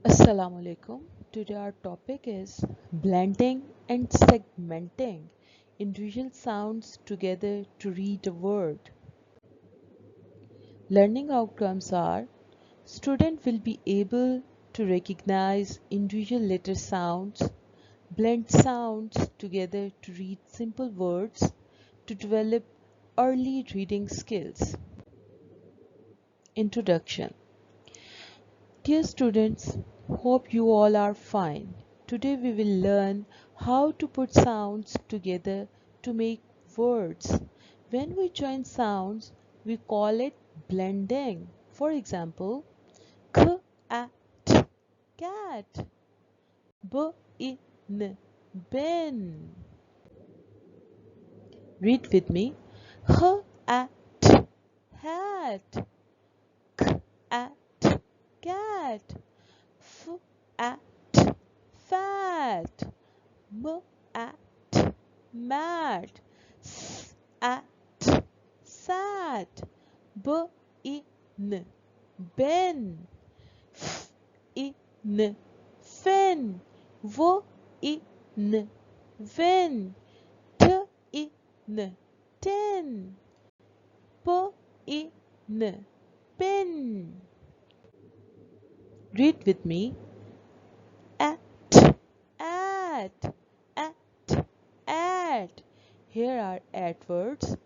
Assalamu alaikum. Today our topic is blending and segmenting individual sounds together to read a word. Learning outcomes are student will be able to recognize individual letter sounds, blend sounds together to read simple words, to develop early reading skills. Introduction. Dear students, hope you all are fine. Today we will learn how to put sounds together to make words. When we join sounds, we call it blending. For example, k, a, t, cat, b, I, n, bin. Read with me. H, a, t, hat, k, a, t, cat, f, a, t, fat, m, a, t, mat, s, a, t, sat, b, I, n, bin, f, I, n, fin, v, I, n, vin, t, I, n, tin, p, I, n, pin. Read with me. At, at, at. Here are adverbs.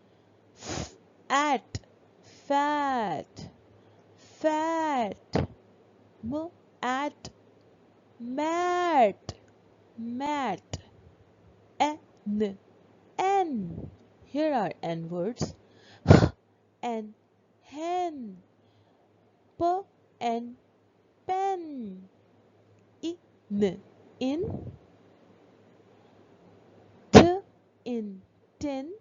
At, fat, fat. At, mat, mat. N. Here are N words. And hen. P and pen. In, t in tin,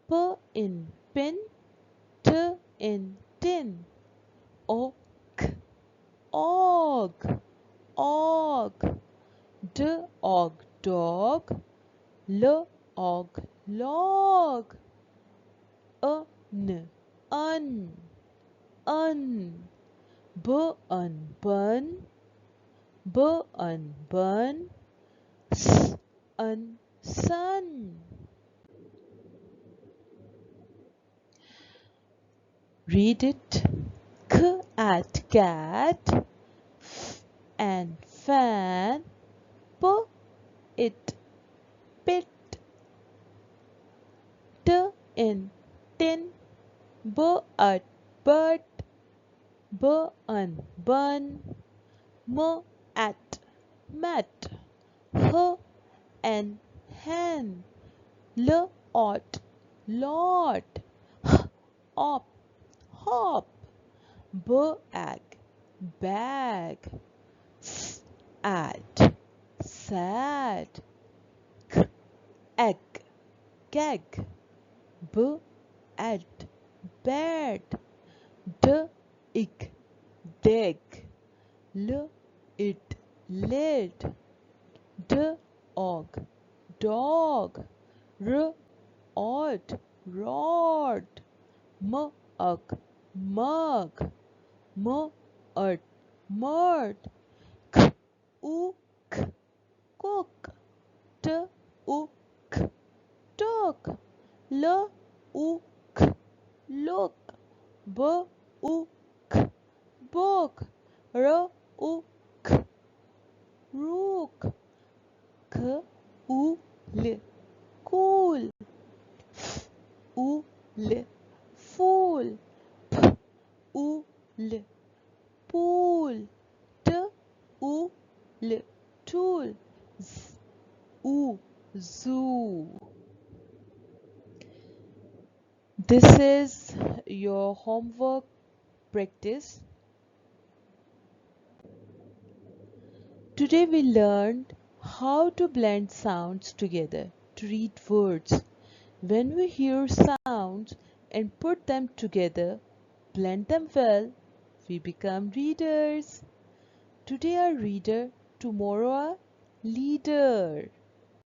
p in pin, t in tin, og, og, og, dog, og, log, un, bun, bun, sun. Read it. K at cat, f and fan, p it pit, t in tin, b at but, bun, m at mat, h and hen, l ot lot, h op hop, bag, bag, at, sad, egg, gag, at, bed, dig, it, lid, dog, rod, mug, mud, cook, took, look, book, rook, cool, cool, fool, pool, tool, zoo. This is your homework practice. Today we learned how to blend sounds together to read words. When we hear sounds and put them together, blend them well, we become readers. Today a reader, tomorrow a leader.